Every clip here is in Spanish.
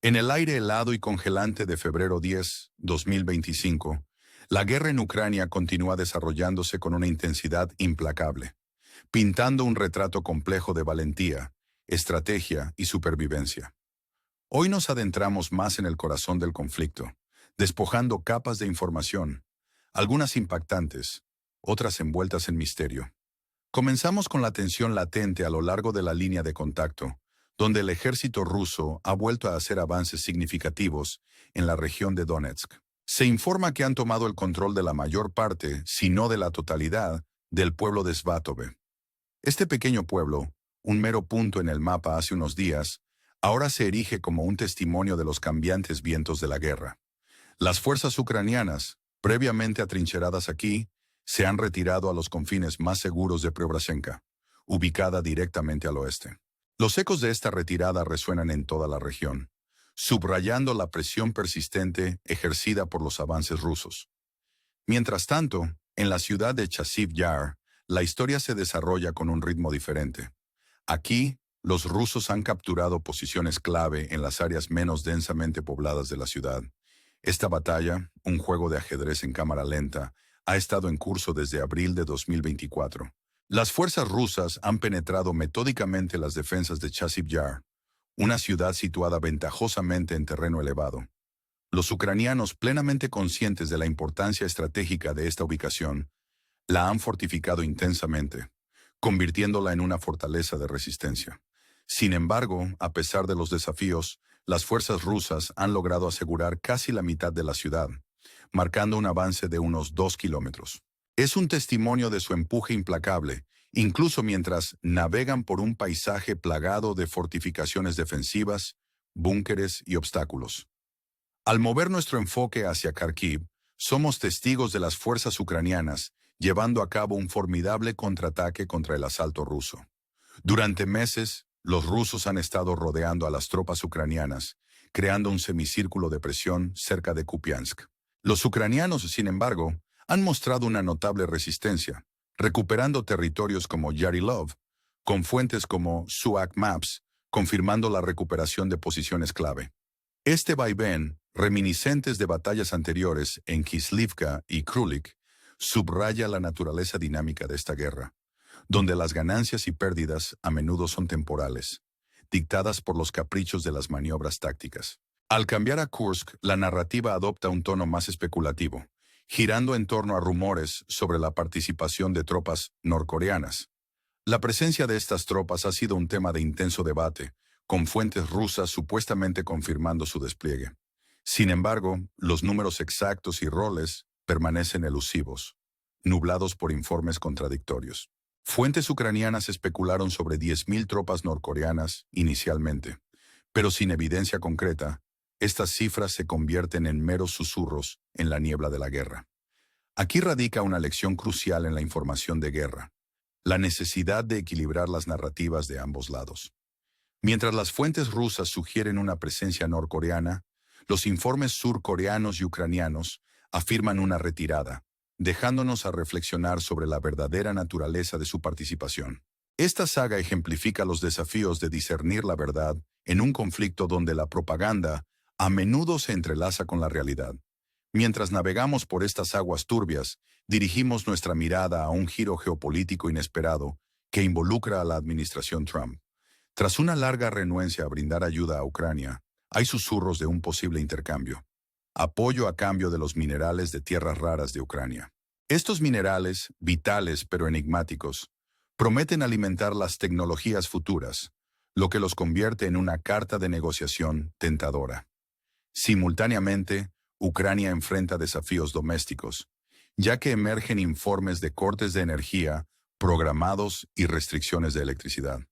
En el aire helado y congelante de febrero 2025, la guerra en Ucrania continúa desarrollándose con una intensidad implacable, pintando un retrato complejo de valentía, estrategia y supervivencia. Hoy nos adentramos más en el corazón del conflicto, despojando capas de información, algunas impactantes, otras envueltas en misterio. Comenzamos con la tensión latente a lo largo de la línea de contacto, donde el ejército ruso ha vuelto a hacer avances significativos en la región de Donetsk. Se informa que han tomado el control de la mayor parte, si no de la totalidad, del pueblo de Svatove. Este pequeño pueblo, un mero punto en el mapa hace unos días, ahora se erige como un testimonio de los cambiantes vientos de la guerra. Las fuerzas ucranianas, previamente atrincheradas aquí, se han retirado a los confines más seguros de Preobrashenka, ubicada directamente al oeste. Los ecos de esta retirada resuenan en toda la región, subrayando la presión persistente ejercida por los avances rusos. Mientras tanto, en la ciudad de Chasiv Yar, la historia se desarrolla con un ritmo diferente. Aquí, los rusos han capturado posiciones clave en las áreas menos densamente pobladas de la ciudad. Esta batalla, un juego de ajedrez en cámara lenta, ha estado en curso desde abril de 2024. Las fuerzas rusas han penetrado metódicamente las defensas de Chasiv Yar, una ciudad situada ventajosamente en terreno elevado. Los ucranianos, plenamente conscientes de la importancia estratégica de esta ubicación, la han fortificado intensamente, convirtiéndola en una fortaleza de resistencia. Sin embargo, a pesar de los desafíos, las fuerzas rusas han logrado asegurar casi la mitad de la ciudad, marcando un avance de unos 2 kilómetros. Es un testimonio de su empuje implacable, incluso mientras navegan por un paisaje plagado de fortificaciones defensivas, búnkeres y obstáculos. Al mover nuestro enfoque hacia Kharkiv, somos testigos de las fuerzas ucranianas llevando a cabo un formidable contraataque contra el asalto ruso. Durante meses, los rusos han estado rodeando a las tropas ucranianas, creando un semicírculo de presión cerca de Kupiansk. Los ucranianos, sin embargo, han mostrado una notable resistencia, recuperando territorios como Yarilov, con fuentes como Suak Maps, confirmando la recuperación de posiciones clave. Este vaivén, reminiscentes de batallas anteriores en Kislivka y Krylik, subraya la naturaleza dinámica de esta guerra, donde las ganancias y pérdidas a menudo son temporales, dictadas por los caprichos de las maniobras tácticas. Al cambiar a Kursk, la narrativa adopta un tono más especulativo, girando en torno a rumores sobre la participación de tropas norcoreanas. La presencia de estas tropas ha sido un tema de intenso debate, con fuentes rusas supuestamente confirmando su despliegue. Sin embargo, los números exactos y roles permanecen elusivos, nublados por informes contradictorios. Fuentes ucranianas especularon sobre 10.000 tropas norcoreanas inicialmente, pero sin evidencia concreta, estas cifras se convierten en meros susurros en la niebla de la guerra. Aquí radica una lección crucial en la información de guerra, la necesidad de equilibrar las narrativas de ambos lados. Mientras las fuentes rusas sugieren una presencia norcoreana, los informes surcoreanos y ucranianos afirman una retirada, dejándonos a reflexionar sobre la verdadera naturaleza de su participación. Esta saga ejemplifica los desafíos de discernir la verdad en un conflicto donde la propaganda a menudo se entrelaza con la realidad. Mientras navegamos por estas aguas turbias, dirigimos nuestra mirada a un giro geopolítico inesperado que involucra a la administración Trump. Tras una larga renuencia a brindar ayuda a Ucrania, hay susurros de un posible intercambio. Apoyo a cambio de los minerales de tierras raras de Ucrania. Estos minerales, vitales pero enigmáticos, prometen alimentar las tecnologías futuras, lo que los convierte en una carta de negociación tentadora. Simultáneamente, Ucrania enfrenta desafíos domésticos, ya que emergen informes de cortes de energía, programados y restricciones de electricidad.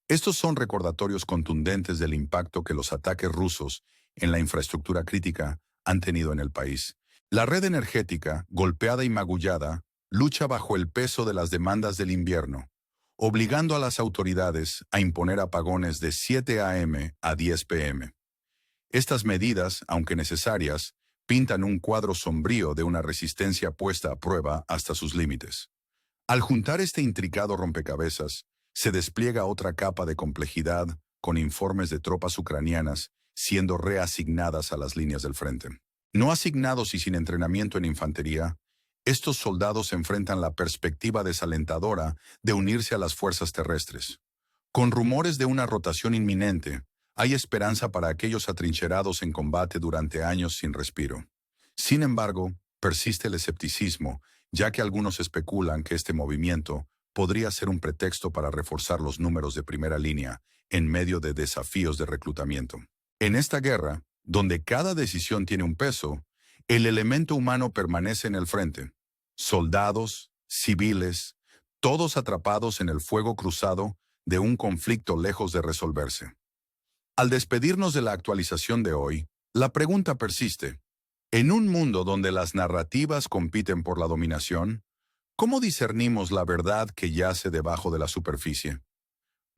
Estos son recordatorios contundentes del impacto que los ataques rusos en la infraestructura crítica han tenido en el país. La red energética, golpeada y magullada, lucha bajo el peso de las demandas del invierno, obligando a las autoridades a imponer apagones de 7 a.m. a 10 p.m. Estas medidas, aunque necesarias, pintan un cuadro sombrío de una resistencia puesta a prueba hasta sus límites. Al juntar este intricado rompecabezas, se despliega otra capa de complejidad con informes de tropas ucranianas siendo reasignadas a las líneas del frente. No asignados y sin entrenamiento en infantería, estos soldados enfrentan la perspectiva desalentadora de unirse a las fuerzas terrestres. Con rumores de una rotación inminente, hay esperanza para aquellos atrincherados en combate durante años sin respiro. Sin embargo, persiste el escepticismo, ya que algunos especulan que este movimiento podría ser un pretexto para reforzar los números de primera línea en medio de desafíos de reclutamiento. En esta guerra, donde cada decisión tiene un peso, el elemento humano permanece en el frente. Soldados, civiles, todos atrapados en el fuego cruzado de un conflicto lejos de resolverse. Al despedirnos de la actualización de hoy, la pregunta persiste. En un mundo donde las narrativas compiten por la dominación, ¿cómo discernimos la verdad que yace debajo de la superficie?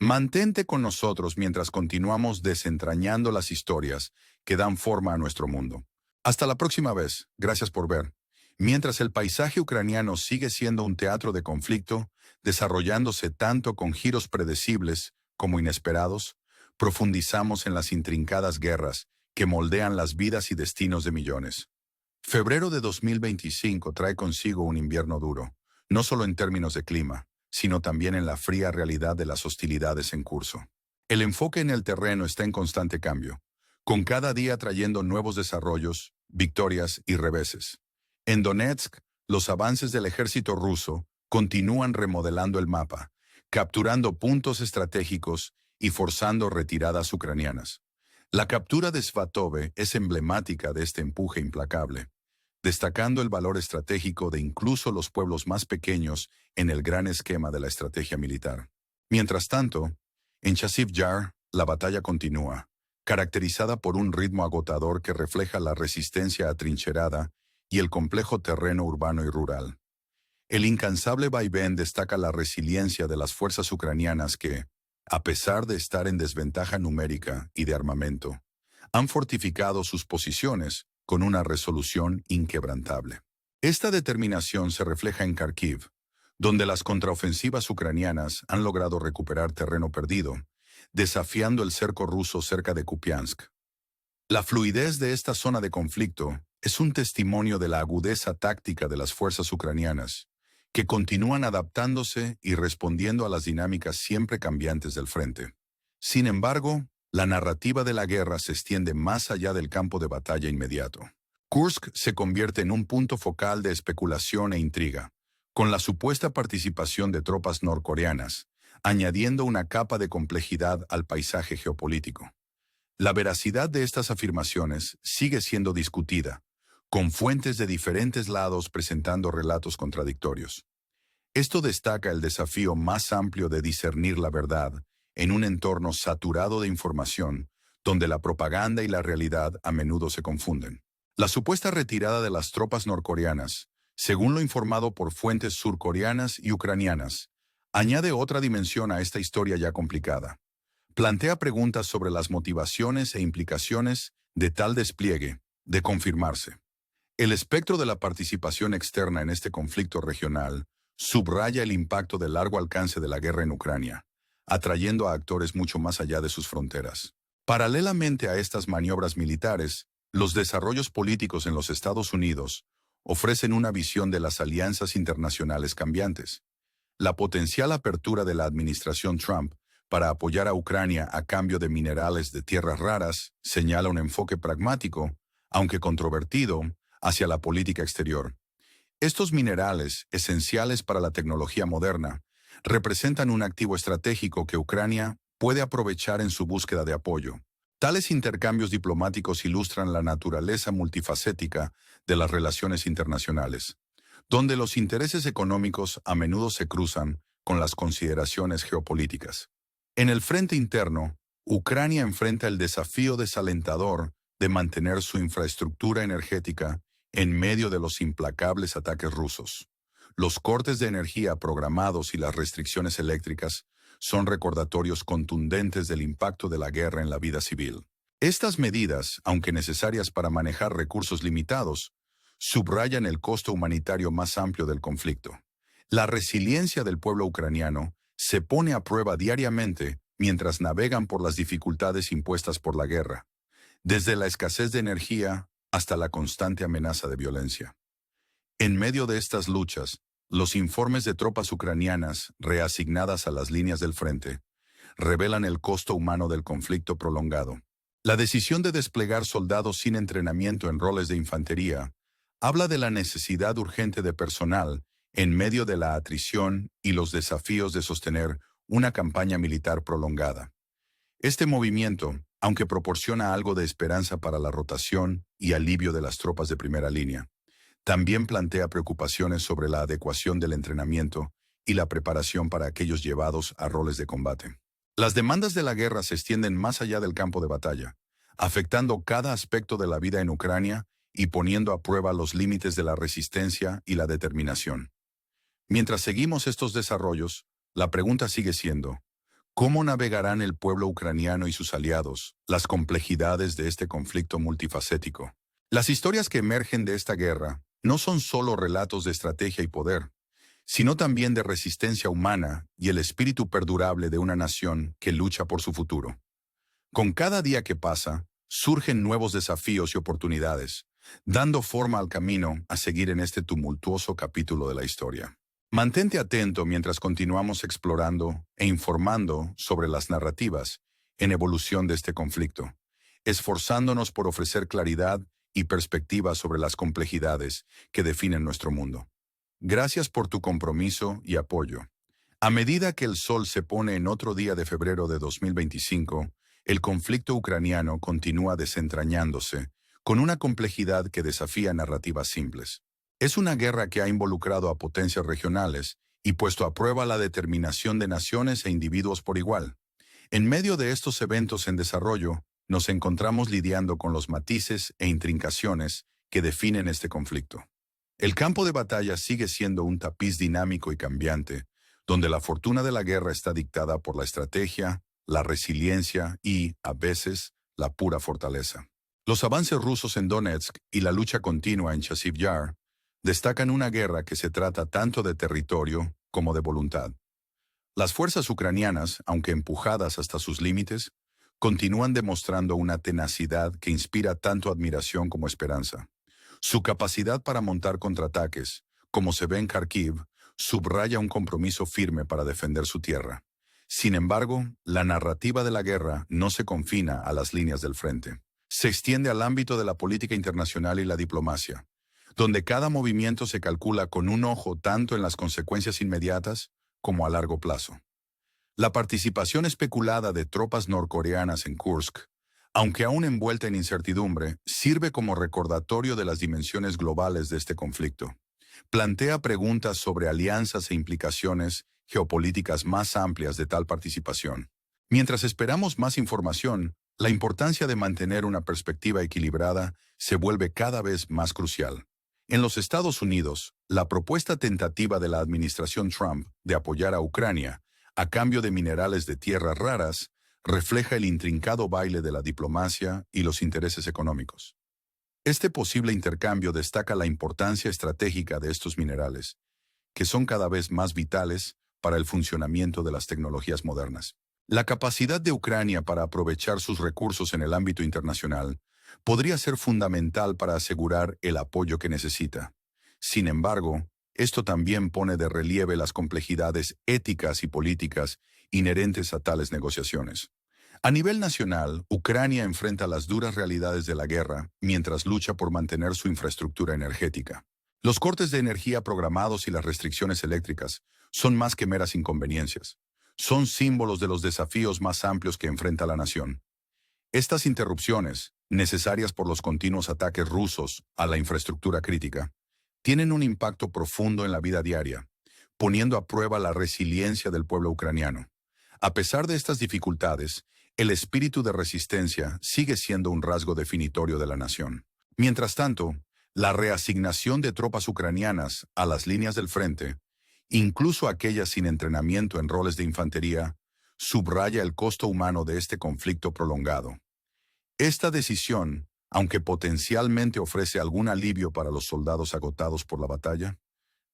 Mantente con nosotros mientras continuamos desentrañando las historias que dan forma a nuestro mundo. Hasta la próxima vez. Gracias por ver. Mientras el paisaje ucraniano sigue siendo un teatro de conflicto, desarrollándose tanto con giros predecibles como inesperados, profundizamos en las intrincadas guerras que moldean las vidas y destinos de millones. Febrero de 2025 trae consigo un invierno duro, no solo en términos de clima, sino también en la fría realidad de las hostilidades en curso. El enfoque en el terreno está en constante cambio, con cada día trayendo nuevos desarrollos, victorias y reveses. En Donetsk, los avances del ejército ruso continúan remodelando el mapa, capturando puntos estratégicos y forzando retiradas ucranianas. La captura de Svatove es emblemática de este empuje implacable, destacando el valor estratégico de incluso los pueblos más pequeños en el gran esquema de la estrategia militar. Mientras tanto, en Chasiv Yar, la batalla continúa, caracterizada por un ritmo agotador que refleja la resistencia atrincherada y el complejo terreno urbano y rural. El incansable vaivén destaca la resiliencia de las fuerzas ucranianas que, a pesar de estar en desventaja numérica y de armamento, han fortificado sus posiciones con una resolución inquebrantable. Esta determinación se refleja en Kharkiv, donde las contraofensivas ucranianas han logrado recuperar terreno perdido, desafiando el cerco ruso cerca de Kupiansk. La fluidez de esta zona de conflicto es un testimonio de la agudeza táctica de las fuerzas ucranianas, que continúan adaptándose y respondiendo a las dinámicas siempre cambiantes del frente. Sin embargo, la narrativa de la guerra se extiende más allá del campo de batalla inmediato. Kursk se convierte en un punto focal de especulación e intriga, con la supuesta participación de tropas norcoreanas, añadiendo una capa de complejidad al paisaje geopolítico. La veracidad de estas afirmaciones sigue siendo discutida, con fuentes de diferentes lados presentando relatos contradictorios. Esto destaca el desafío más amplio de discernir la verdad en un entorno saturado de información, donde la propaganda y la realidad a menudo se confunden. La supuesta retirada de las tropas norcoreanas, según lo informado por fuentes surcoreanas y ucranianas, añade otra dimensión a esta historia ya complicada. Plantea preguntas sobre las motivaciones e implicaciones de tal despliegue, de confirmarse. El espectro de la participación externa en este conflicto regional subraya el impacto de largo alcance de la guerra en Ucrania, atrayendo a actores mucho más allá de sus fronteras. Paralelamente a estas maniobras militares, los desarrollos políticos en los Estados Unidos ofrecen una visión de las alianzas internacionales cambiantes. La potencial apertura de la administración Trump para apoyar a Ucrania a cambio de minerales de tierras raras señala un enfoque pragmático, aunque controvertido, hacia la política exterior. Estos minerales, esenciales para la tecnología moderna, representan un activo estratégico que Ucrania puede aprovechar en su búsqueda de apoyo. Tales intercambios diplomáticos ilustran la naturaleza multifacética de las relaciones internacionales, donde los intereses económicos a menudo se cruzan con las consideraciones geopolíticas. En el frente interno, Ucrania enfrenta el desafío desalentador de mantener su infraestructura energética en medio de los implacables ataques rusos. Los cortes de energía programados y las restricciones eléctricas son recordatorios contundentes del impacto de la guerra en la vida civil. Estas medidas, aunque necesarias para manejar recursos limitados, subrayan el costo humanitario más amplio del conflicto. La resiliencia del pueblo ucraniano se pone a prueba diariamente mientras navegan por las dificultades impuestas por la guerra, desde la escasez de energía hasta la constante amenaza de violencia. En medio de estas luchas, los informes de tropas ucranianas reasignadas a las líneas del frente revelan el costo humano del conflicto prolongado. La decisión de desplegar soldados sin entrenamiento en roles de infantería habla de la necesidad urgente de personal en medio de la atrición y los desafíos de sostener una campaña militar prolongada. Este movimiento, aunque proporciona algo de esperanza para la rotación y alivio de las tropas de primera línea, también plantea preocupaciones sobre la adecuación del entrenamiento y la preparación para aquellos llevados a roles de combate. Las demandas de la guerra se extienden más allá del campo de batalla, afectando cada aspecto de la vida en Ucrania y poniendo a prueba los límites de la resistencia y la determinación. Mientras seguimos estos desarrollos, la pregunta sigue siendo: ¿cómo navegarán el pueblo ucraniano y sus aliados las complejidades de este conflicto multifacético? Las historias que emergen de esta guerra no son solo relatos de estrategia y poder, sino también de resistencia humana y el espíritu perdurable de una nación que lucha por su futuro. Con cada día que pasa, surgen nuevos desafíos y oportunidades, dando forma al camino a seguir en este tumultuoso capítulo de la historia. Mantente atento mientras continuamos explorando e informando sobre las narrativas en evolución de este conflicto, esforzándonos por ofrecer claridad y perspectiva sobre las complejidades que definen nuestro mundo. Gracias por tu compromiso y apoyo. A medida que el sol se pone en otro día de febrero de 2025, el conflicto ucraniano continúa desentrañándose con una complejidad que desafía narrativas simples. Es una guerra que ha involucrado a potencias regionales y puesto a prueba la determinación de naciones e individuos por igual. En medio de estos eventos en desarrollo, nos encontramos lidiando con los matices e intrincaciones que definen este conflicto. El campo de batalla sigue siendo un tapiz dinámico y cambiante, donde la fortuna de la guerra está dictada por la estrategia, la resiliencia y, a veces, la pura fortaleza. Los avances rusos en Donetsk y la lucha continua en Chasiv Yar destacan una guerra que se trata tanto de territorio como de voluntad. Las fuerzas ucranianas, aunque empujadas hasta sus límites, continúan demostrando una tenacidad que inspira tanto admiración como esperanza. Su capacidad para montar contraataques, como se ve en Kharkiv, subraya un compromiso firme para defender su tierra. Sin embargo, la narrativa de la guerra no se confina a las líneas del frente. Se extiende al ámbito de la política internacional y la diplomacia, donde cada movimiento se calcula con un ojo tanto en las consecuencias inmediatas como a largo plazo. La participación especulada de tropas norcoreanas en Kursk, aunque aún envuelta en incertidumbre, sirve como recordatorio de las dimensiones globales de este conflicto. Plantea preguntas sobre alianzas e implicaciones geopolíticas más amplias de tal participación. Mientras esperamos más información, la importancia de mantener una perspectiva equilibrada se vuelve cada vez más crucial. En los Estados Unidos, la propuesta tentativa de la administración Trump de apoyar a Ucrania a cambio de minerales de tierras raras refleja el intrincado baile de la diplomacia y los intereses económicos. Este posible intercambio destaca la importancia estratégica de estos minerales, que son cada vez más vitales para el funcionamiento de las tecnologías modernas. La capacidad de Ucrania para aprovechar sus recursos en el ámbito internacional podría ser fundamental para asegurar el apoyo que necesita. Sin embargo, esto también pone de relieve las complejidades éticas y políticas inherentes a tales negociaciones. A nivel nacional, Ucrania enfrenta las duras realidades de la guerra mientras lucha por mantener su infraestructura energética. Los cortes de energía programados y las restricciones eléctricas son más que meras inconveniencias. Son símbolos de los desafíos más amplios que enfrenta la nación. Estas interrupciones, necesarias por los continuos ataques rusos a la infraestructura crítica, tienen un impacto profundo en la vida diaria, poniendo a prueba la resiliencia del pueblo ucraniano. A pesar de estas dificultades, el espíritu de resistencia sigue siendo un rasgo definitorio de la nación. Mientras tanto, la reasignación de tropas ucranianas a las líneas del frente, incluso aquellas sin entrenamiento en roles de infantería, subraya el costo humano de este conflicto prolongado. Esta decisión, aunque potencialmente ofrece algún alivio para los soldados agotados por la batalla,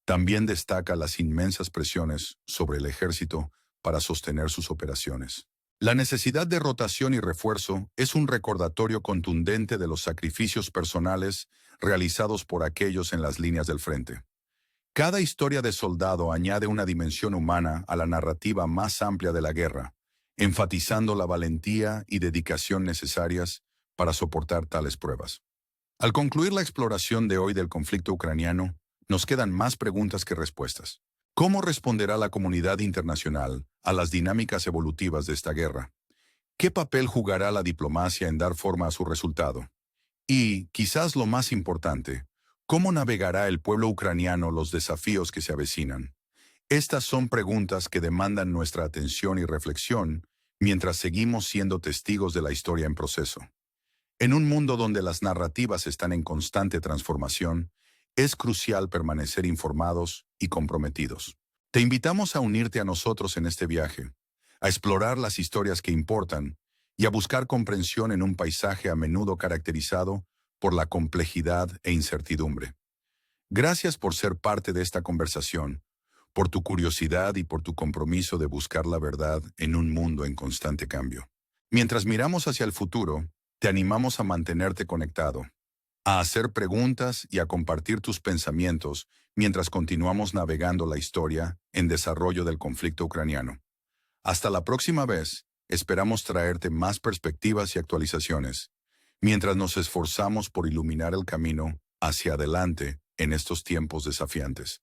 también destaca las inmensas presiones sobre el ejército para sostener sus operaciones. La necesidad de rotación y refuerzo es un recordatorio contundente de los sacrificios personales realizados por aquellos en las líneas del frente. Cada historia de soldado añade una dimensión humana a la narrativa más amplia de la guerra, enfatizando la valentía y dedicación necesarias para soportar tales pruebas. Al concluir la exploración de hoy del conflicto ucraniano, nos quedan más preguntas que respuestas. ¿Cómo responderá la comunidad internacional a las dinámicas evolutivas de esta guerra? ¿Qué papel jugará la diplomacia en dar forma a su resultado? Y, quizás lo más importante, ¿cómo navegará el pueblo ucraniano los desafíos que se avecinan? Estas son preguntas que demandan nuestra atención y reflexión mientras seguimos siendo testigos de la historia en proceso. En un mundo donde las narrativas están en constante transformación, es crucial permanecer informados y comprometidos. Te invitamos a unirte a nosotros en este viaje, a explorar las historias que importan y a buscar comprensión en un paisaje a menudo caracterizado por la complejidad e incertidumbre. Gracias por ser parte de esta conversación, por tu curiosidad y por tu compromiso de buscar la verdad en un mundo en constante cambio. Mientras miramos hacia el futuro, te animamos a mantenerte conectado, a hacer preguntas y a compartir tus pensamientos mientras continuamos navegando la historia en desarrollo del conflicto ucraniano. Hasta la próxima vez, esperamos traerte más perspectivas y actualizaciones, mientras nos esforzamos por iluminar el camino hacia adelante en estos tiempos desafiantes.